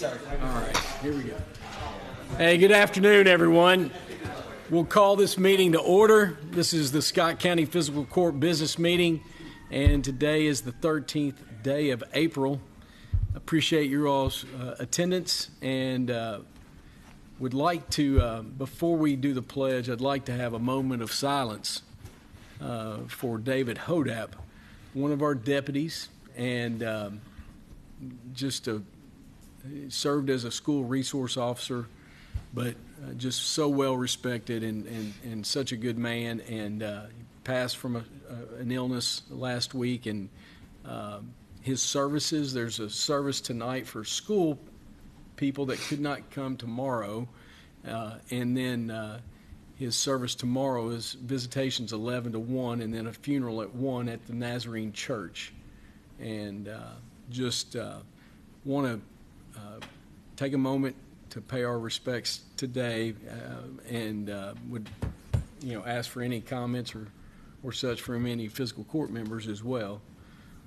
All right, here we go. Hey, good afternoon, everyone. We'll call this meeting to order. This is the Scott County Fiscal Court business meeting, and today is the 13th day of April. Appreciate your all's attendance, and would like to, before we do the pledge, I'd like to have a moment of silence for David Hodap, one of our deputies, and served as a school resource officer, but just so well respected and such a good man, and passed from an illness last week, and his services, there's a service tonight for school people that could not come tomorrow, and then his service tomorrow is visitations 11 to 1, and then a funeral at 1 at the Nazarene Church. And just want to take a moment to pay our respects today, and would ask for any comments or such from any fiscal court members as well.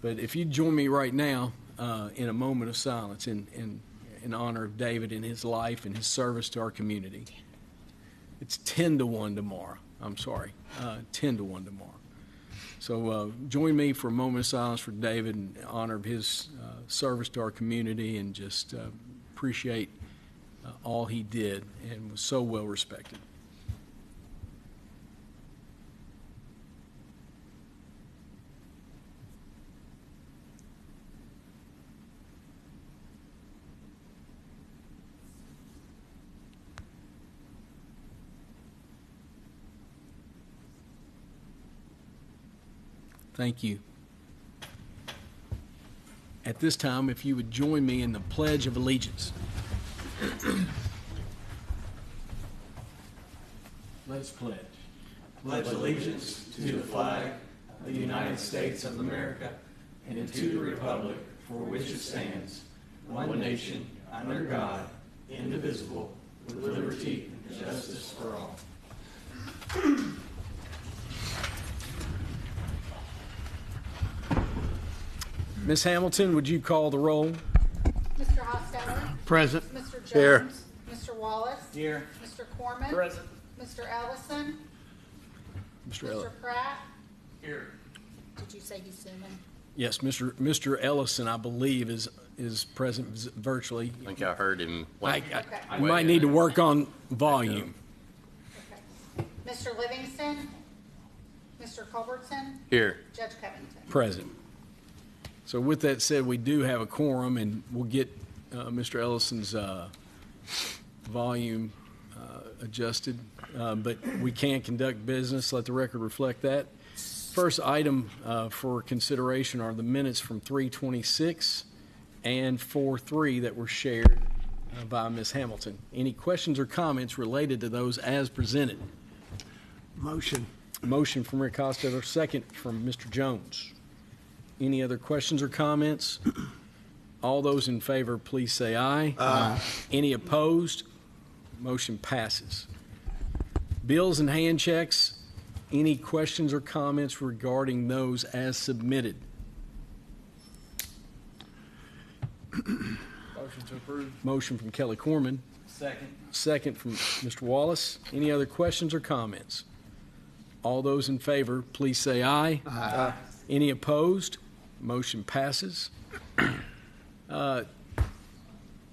But if you'd join me right now in a moment of silence in honor of David and his life and his service to our community. It's 10 to 1 tomorrow. I'm sorry, 10 to 1 tomorrow. So join me for a moment of silence for David in honor of his service to our community, and just appreciate all he did and was so well respected. Thank you. At this time, if you would join me in the Pledge of Allegiance. Let's pledge. Pledge allegiance to the flag of the United States of America and to the republic for which it stands, one nation, under God, indivisible, with liberty and justice for all. Ms. Hamilton, would you call the roll? Mr. Hostetler. Present. Mr. Jones. Here. Mr. Wallace. Here. Mr. Corman. Present. Mr. Ellison. Mr. Pratt. Here. Did you say he's zooming? Yes, Mr. Ellison, I believe, is present virtually. I think I heard him. You might need to work on volume. Okay. Mr. Livingston. Mr. Culbertson. Here. Judge Covington. Present. So with that said, we do have a quorum, and we'll get Mr. Ellison's volume adjusted, but we can conduct business. Let the record reflect that. First item for consideration are the minutes from 3/26 and 4/3 that were shared by Ms. Hamilton. Any questions or comments related to those as presented? Motion. Motion from Rick Hostetler, second from Mr. Jones. Any other questions or comments? All those in favor, please say aye. Aye. Any opposed? Motion passes. Bills and hand checks. Any questions or comments regarding those as submitted? Motion to approve. Motion from Kelly Corman. Second. Second from Mr. Wallace. Any other questions or comments? All those in favor, please say aye. Aye. Any opposed? Motion passes. Let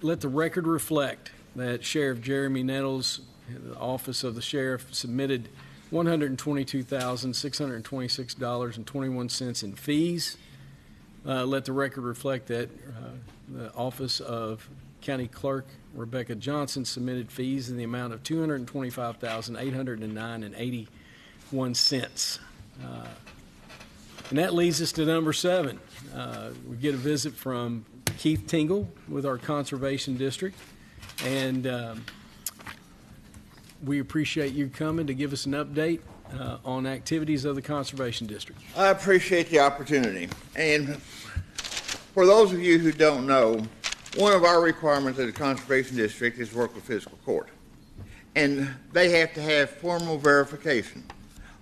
the record reflect that Sheriff Jeremy Nettles, the Office of the Sheriff, submitted $122,626.21 in fees. Let the record reflect that the Office of County Clerk Rebecca Johnson submitted fees in the amount of $225,809.81. And that leads us to number 7. We get a visit from Keith Tingle with our Conservation District, and we appreciate you coming to give us an update on activities of the Conservation District. I appreciate the opportunity. And for those of you who don't know, one of our requirements of the Conservation District is work with Fiscal Court. And they have to have formal verification.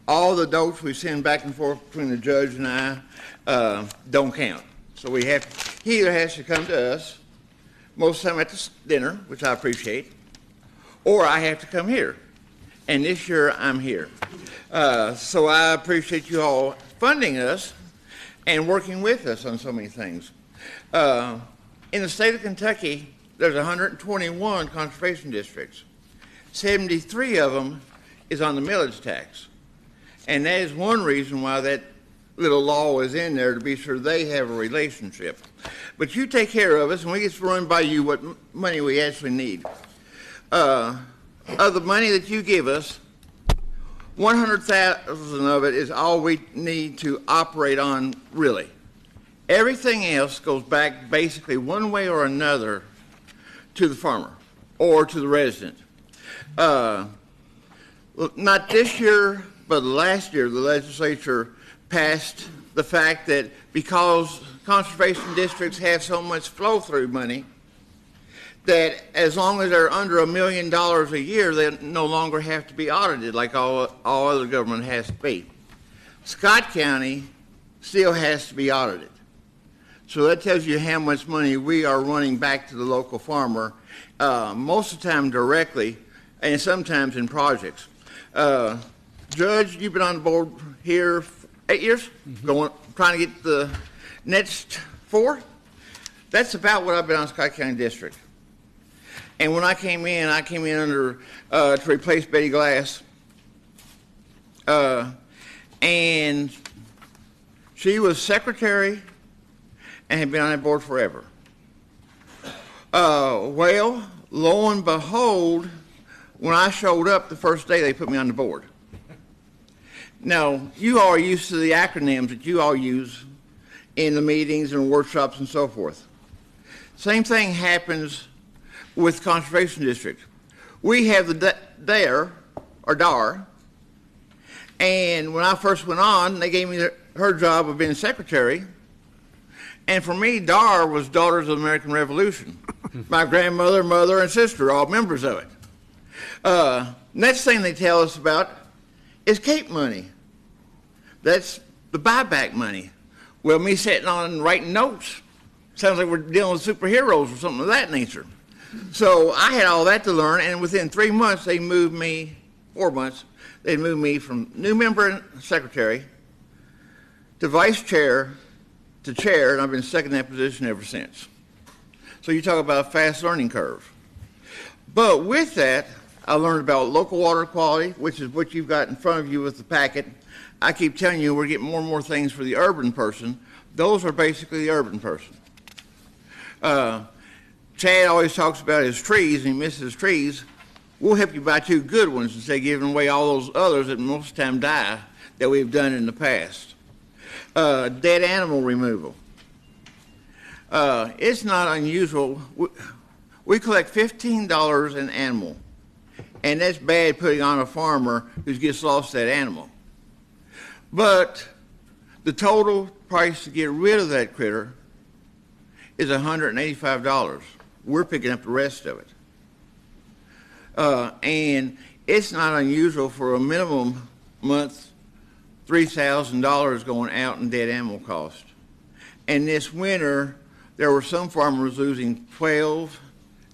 All the notes we send back and forth between the judge and I don't count. So he either has to come to us most of the time at the dinner, which I appreciate, or I have to come here. And this year I'm here. So I appreciate you all funding us and working with us on so many things. In the state of Kentucky, there's 121 conservation districts. 73 of them is on the millage tax. And that is one reason why that little law is in there, to be sure they have a relationship. But you take care of us, and we get to run by you what money we actually need. Of the money that you give us, 100,000 of it is all we need to operate on, really. Everything else goes back basically one way or another to the farmer or to the resident. Not this year, but last year, the legislature passed the fact that because conservation districts have so much flow-through money, that as long as they're under $1 million a year, they no longer have to be audited like all other government has to be. Scott County still has to be audited. So that tells you how much money we are running back to the local farmer, most of the time directly, and sometimes in projects. Judge, you've been on the board here 8 years, trying to get the next 4. That's about what I've been on Scott County District. And when I came in under to replace Betty Glass, and she was secretary and had been on that board forever. Well, lo and behold, when I showed up the first day, they put me on the board. Now, you all are used to the acronyms that you all use in the meetings and workshops and so forth. Same thing happens with Conservation District. We have the DARE, or DAR, and when I first went on, they gave me her job of being secretary, and for me, DAR was Daughters of the American Revolution. My grandmother, mother, and sister, all members of it. Next thing they tell us about is CAPE money. That's the buyback money. Well, me sitting on and writing notes, sounds like we're dealing with superheroes or something of that nature. So I had all that to learn, and within 3 months, they moved me, 4 months, they moved me from new member and secretary to vice chair to chair, and I've been stuck in that position ever since. So you talk about a fast learning curve. But with that, I learned about local water quality, which is what you've got in front of you with the packet. I keep telling you we're getting more and more things for the urban person. Those are basically the urban person. Chad always talks about his trees, and he misses his trees. We'll help you buy 2 good ones instead of giving away all those others that most of the time die that we've done in the past. Dead animal removal. It's not unusual. We collect $15 an animal, and that's bad putting on a farmer who just lost that animal. But the total price to get rid of that critter is $185. We're picking up the rest of it. And it's not unusual for a minimum month, $3,000 going out in dead animal cost. And this winter, there were some farmers losing 12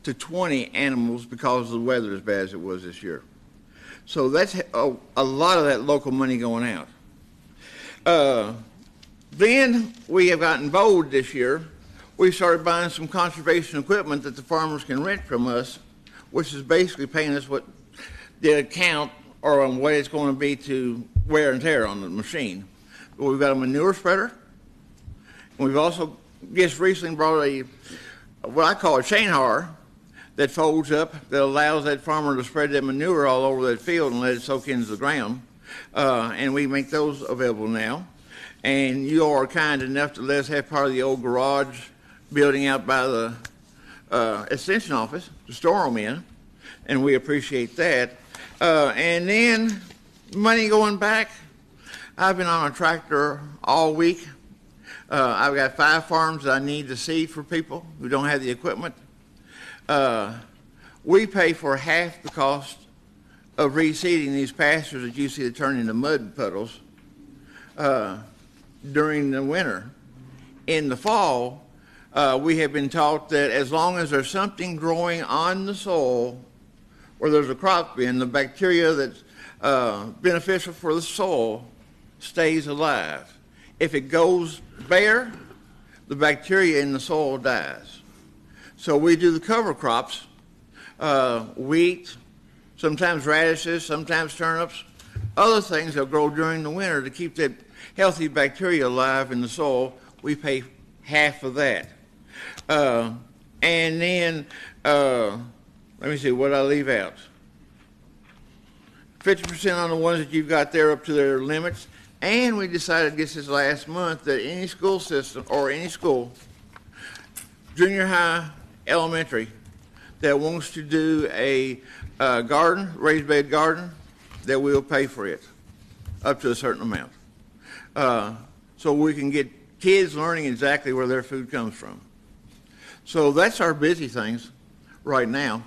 to 20 animals because of the weather as bad as it was this year. So that's a lot of that local money going out. Then we have gotten bold this year. We started buying some conservation equipment that the farmers can rent from us, which is basically paying us what the account or on what it's going to be to wear and tear on the machine. But we've got a manure spreader. And we've also just recently brought what I call a chain harrower that folds up that allows that farmer to spread that manure all over that field and let it soak into the ground. And we make those available now. And you all are kind enough to let us have part of the old garage building out by the extension office to store them in, and we appreciate that. And then money going back, I've been on a tractor all week. I've got 5 farms that I need to seed for people who don't have the equipment. We pay for half the cost of reseeding these pastures that you see that turn into mud puddles during the winter. In the fall, we have been taught that as long as there's something growing on the soil where there's a crop bin, the bacteria that's beneficial for the soil stays alive. If it goes bare, the bacteria in the soil dies. So we do the cover crops, wheat, sometimes radishes, sometimes turnips, other things that grow during the winter to keep that healthy bacteria alive in the soil. We pay half of that. And then, let me see, what I leave out? 50% on the ones that you've got there up to their limits. And we decided this last month that any school system or any school, junior high, elementary, that wants to do a garden, raised bed garden, that we'll pay for it up to a certain amount. So we can get kids learning exactly where their food comes from. So that's our busy things right now.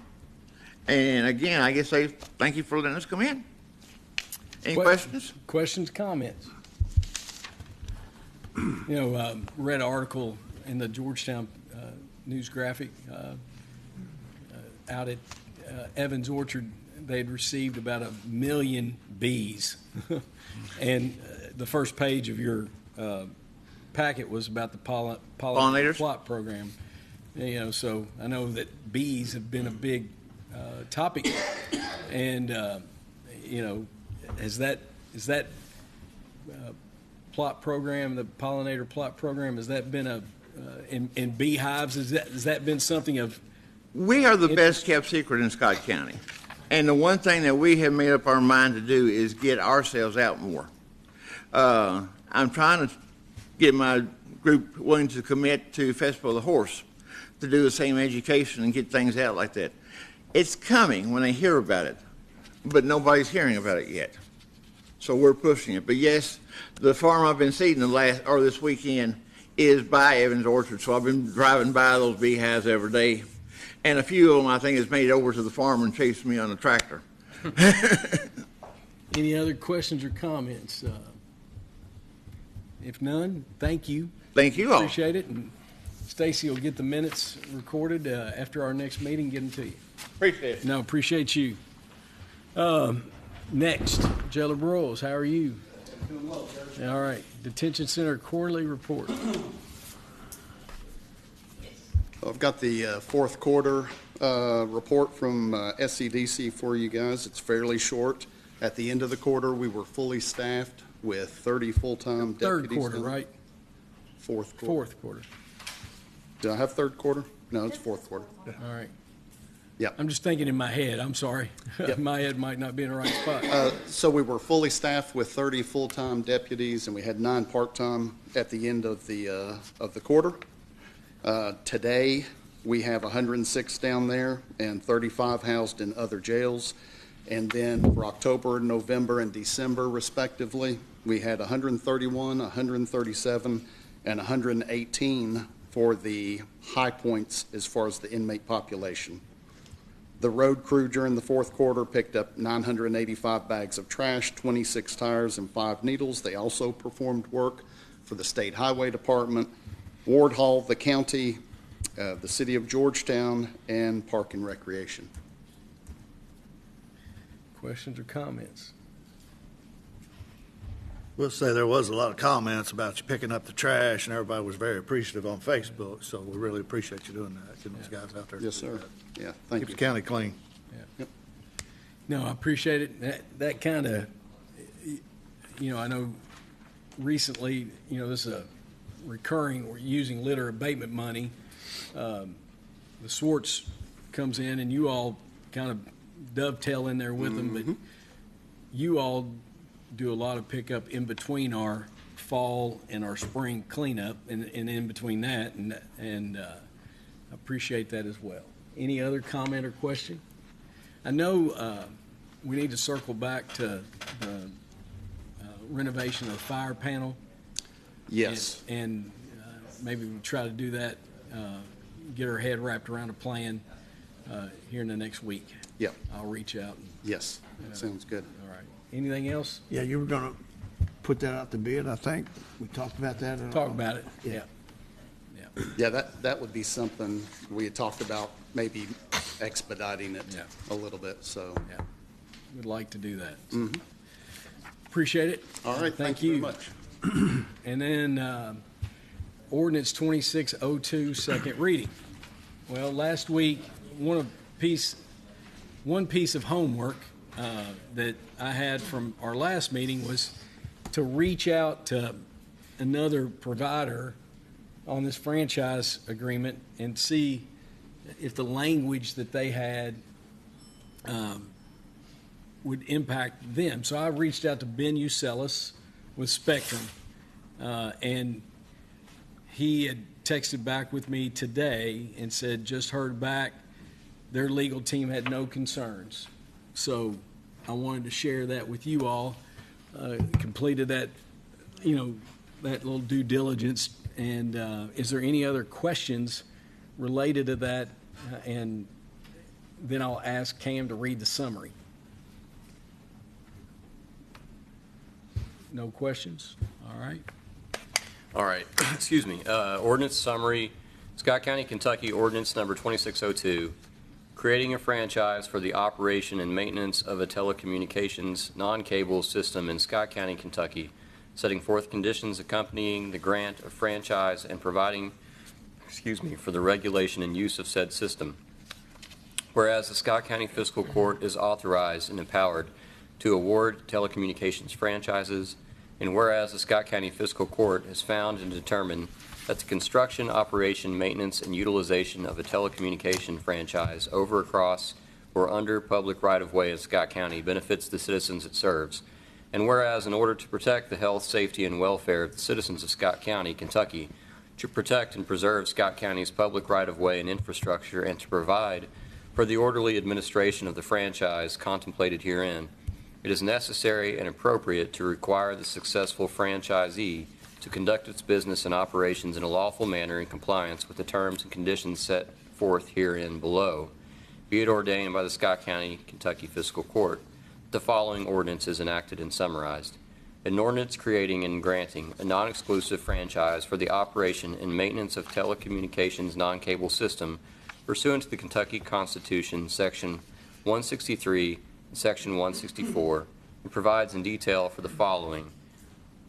And again, I guess I thank you for letting us come in. Any questions? Questions, comments? Read an article in the Georgetown News Graphic out at Evans Orchard. They'd received about 1 million bees. And the first page of your packet was about the pollinators plot program. So I know that bees have been a big topic, and is that plot program, the pollinator plot program, has that been in beehives? Has that been something of? We are the best kept secret in Scott County, and the one thing that we have made up our mind to do is get ourselves out more. I'm trying to get my group willing to commit to Festival of the Horse to do the same education and get things out like that. It's coming when they hear about it, but nobody's hearing about it yet. So we're pushing it. But yes, the farm I've been seeding this weekend is by Evans Orchard, so I've been driving by those beehives every day. And a few of them, I think, has made it over to the farm and chased me on a tractor. Any other questions or comments? If none, thank you. Thank you all. Appreciate it. And Stacy will get the minutes recorded after our next meeting, get them to you. Appreciate it. No, appreciate you. Next, Jailer Broyles, how are you? Doing well, Judge. All right. Detention Center quarterly report. I've got the fourth quarter report from SCDC for you guys. It's fairly short. At the end of the quarter, we were fully staffed with 30 full-time deputies. Third quarter, right? Fourth quarter. Fourth quarter. Do I have third quarter? No, it's fourth quarter. All right. Yeah. I'm just thinking in my head. I'm sorry. Yep. My head might not be in the right spot. So we were fully staffed with 30 full-time deputies, and we had 9 part-time at the end of the quarter. Today, we have 106 down there and 35 housed in other jails. And then for October, November, and December, respectively, we had 131, 137, and 118 for the high points as far as the inmate population. The road crew during the fourth quarter picked up 985 bags of trash, 26 tires, and 5 needles. They also performed work for the State Highway Department, Ward Hall, the county, the city of Georgetown, and Park and Recreation. Questions or comments? We'll say there was a lot of comments about you picking up the trash, and everybody was very appreciative on Facebook, so we really appreciate you doing that, getting those guys out there. to Yes, do sir. that. Yeah, thank Keeps you. the county clean. No, I appreciate it. That kind of, I know recently, this is a recurring, we're using litter abatement money. The Swartz comes in and you all kind of dovetail in there with them, but you all do a lot of pickup in between our fall and our spring cleanup and in between that, and I appreciate that as well. Any other comment or question? I know we need to circle back to the renovation of the fire panel. Yes. And maybe we try to do that, get our head wrapped around a plan here in the next week. Yeah. I'll reach out. Yes, sounds good. All right. Anything else? Yeah, you were going to put that out to bid, I think. We talked about that. Talk about it. Yeah. Yeah. Yeah, that would be something we had talked about, maybe expediting it Yeah. a little bit, so. Yeah, would like to do that. Appreciate it. All right, thank you very much. And then ordinance 2602, second reading. Well, last week, one piece of homework that I had from our last meeting was to reach out to another provider on this franchise agreement and see if the language that they had would impact them. So I reached out to Ben Ucelis with Spectrum, and he had texted back with me today and said, just heard back, their legal team had no concerns. So I wanted to share that with you all. Completed that, that little due diligence. And is there any other questions related to that? And then I'll ask Cam to read the summary. No questions? All right. Excuse me. Ordinance summary, Scott County, Kentucky, ordinance number 2602, creating a franchise for the operation and maintenance of a telecommunications non-cable system in Scott County, Kentucky, setting forth conditions accompanying the grant of franchise and providing, for the regulation and use of said system. Whereas the Scott County Fiscal Court is authorized and empowered to award telecommunications franchises, and whereas the Scott County Fiscal Court has found and determined that the construction, operation, maintenance, and utilization of a telecommunication franchise over, across, or under public right-of-way in Scott County benefits the citizens it serves, and whereas in order to protect the health, safety, and welfare of the citizens of Scott County, Kentucky, to protect and preserve Scott County's public right-of-way and infrastructure, and to provide for the orderly administration of the franchise contemplated herein, it is necessary and appropriate to require the successful franchisee to conduct its business and operations in a lawful manner in compliance with the terms and conditions set forth herein below. Be it ordained by the Scott County, Kentucky Fiscal Court, the following ordinance is enacted and summarized. An ordinance creating and granting a non-exclusive franchise for the operation and maintenance of telecommunications non-cable system pursuant to the Kentucky Constitution, Section 163 and Section 164, and provides in detail for the following: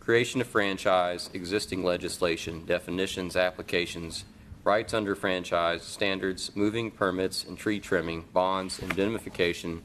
creation of franchise, existing legislation, definitions, applications, rights under franchise, standards, moving permits and tree trimming, bonds, indemnification,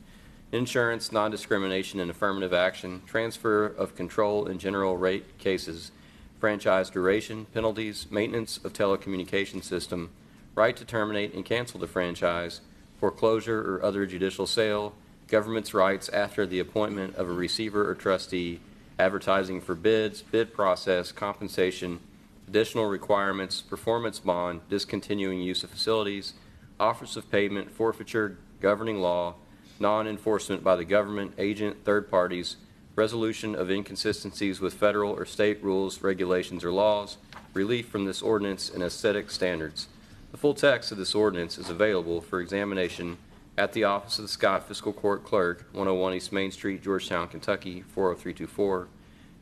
insurance, non-discrimination and affirmative action, transfer of control in general rate cases, franchise duration, penalties, maintenance of telecommunication system, right to terminate and cancel the franchise, foreclosure or other judicial sale, government's rights after the appointment of a receiver or trustee, advertising for bids, bid process, compensation, additional requirements, performance bond, discontinuing use of facilities, offers of payment, forfeiture, governing law, non-enforcement by the government, agent, third parties, resolution of inconsistencies with federal or state rules, regulations, or laws, relief from this ordinance, and aesthetic standards. The full text of this ordinance is available for examination at the office of the Scott Fiscal Court Clerk, 101 East Main Street, Georgetown, Kentucky, 40324.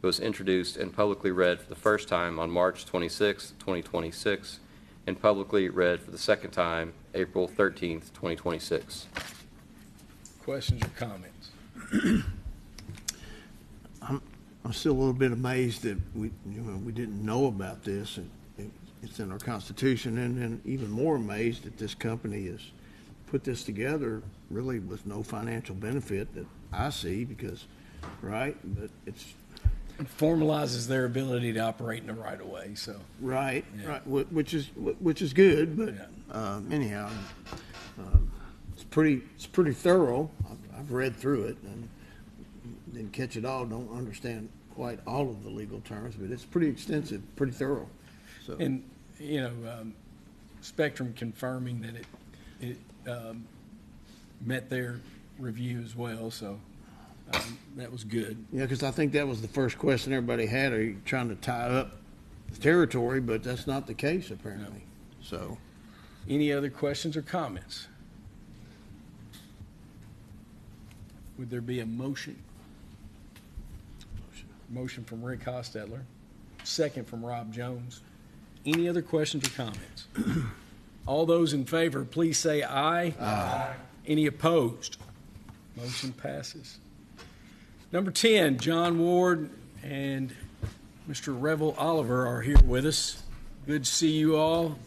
It was introduced and publicly read for the first time on March 26, 2026, and publicly read for the second time April 13, 2026. Questions or comments? I'm still a little bit amazed that we didn't know about this, and it's in our Constitution, and then even more amazed that this company has put this together really with no financial benefit that I see, because, right, but it's It formalizes their ability to operate in the right of way, so. right, Yeah. right, which is good, but anyhow, it's pretty thorough. I've read through it and didn't catch it all. Don't understand quite all of the legal terms, but it's pretty extensive, pretty thorough. So. And, Spectrum confirming that it met their review as well, so that was good. Yeah, because I think that was the first question everybody had. Are you trying to tie up the territory? But that's not the case, apparently. So, Any other questions or comments? Would there be a motion? Motion from Rick Hostetler, second from Rob Jones. Any other questions or comments? All those in favor, please say aye. Aye. Any opposed? Motion passes. Number 10, John Ward and Mr. Revel Oliver are here with us. Good to see you all.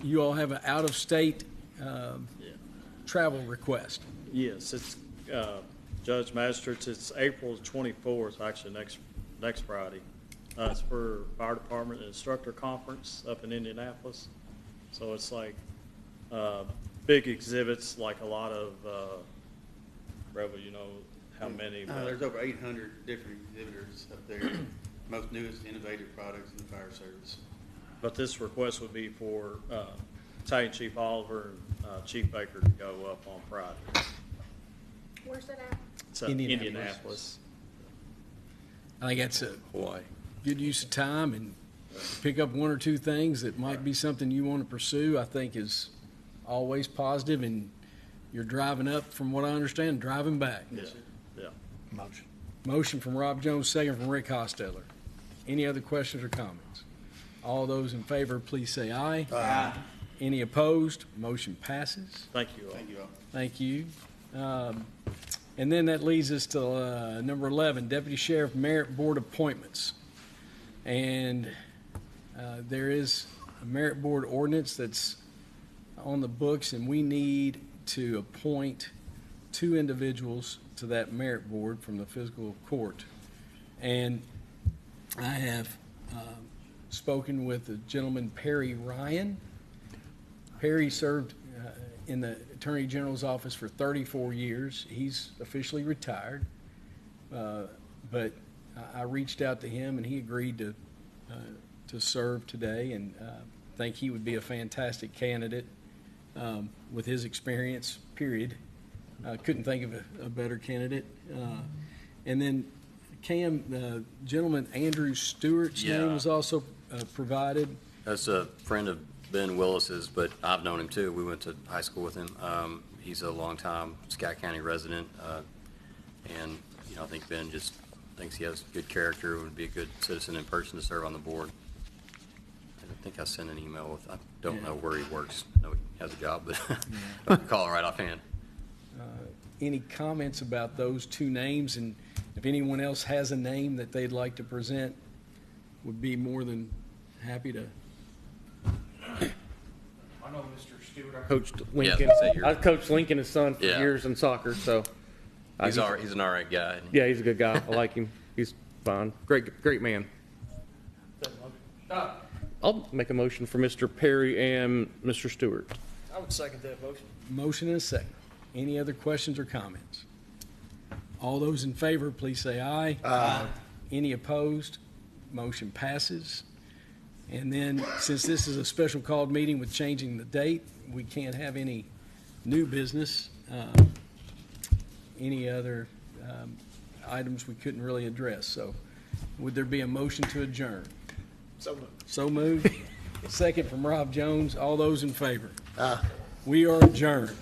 You all have an out-of-state travel request. Yes, it's Judge Magistrates. It's April 24th, actually next Friday. It's for Fire Department Instructor Conference up in Indianapolis. So it's like big exhibits, like a lot of Rebel, you know how many? There's over 800 different exhibitors up there, most newest innovative products in the fire service. But this request would be for Battalion Chief Oliver and Chief Baker to go up on Friday. Where's that at? It's Indianapolis. Indianapolis. I think that's a Hawaii. good use of time, and pick up one or two things that might be something you want to pursue, I think is always positive, and you're driving up, from what I understand, driving back. Yes, yeah. Motion from Rob Jones, second from Rick Hostetler. Any other questions or comments? All those in favor, please say aye. Aye. Any opposed? Motion passes. Thank you all. Thank you all. Thank you. And then that leads us to number 11, Deputy Sheriff Merit Board appointments. And there is a Merit Board ordinance that's on the books, and we need to appoint 2 individuals to that Merit Board from the Fiscal Court. And I have spoken with the gentleman, Perry Ryan. Perry served in the Attorney General's office for 34 years. He's officially retired, but I reached out to him, and he agreed to serve today, and think he would be a fantastic candidate with his experience, period. Couldn't think of a better candidate. And then Cam, the gentleman Andrew Stewart's name was also provided. That's a friend of Ben Willis's, but I've known him too. We went to high school with him. He's a longtime Scott County resident, and I think Ben just thinks he has good character and would be a good citizen in person to serve on the board. I think I sent an email with, I don't know where he works. I know he has a job, but I can call it right offhand. Any comments about those 2 names? And if anyone else has a name that they'd like to present, would be more than happy to. I know Mr. Stewart. I coached Lincoln. Yeah, I coached Lincoln, his son, for Yeah. years in soccer. So He's an all right guy. yeah, he's a good guy. I like him. He's fine. Great man. I'll make a motion for Mr. Perry and Mr. Stewart. I would second that motion. Motion and a second. Any other questions or comments? All those in favor, please say aye. Aye. Any opposed? Motion passes. And then, since this is a special called meeting with changing the date, we can't have any new business. Any other items we couldn't really address. So would there be a motion to adjourn? So moved. So moved. Second from Rob Jones. All those in favor? We are adjourned.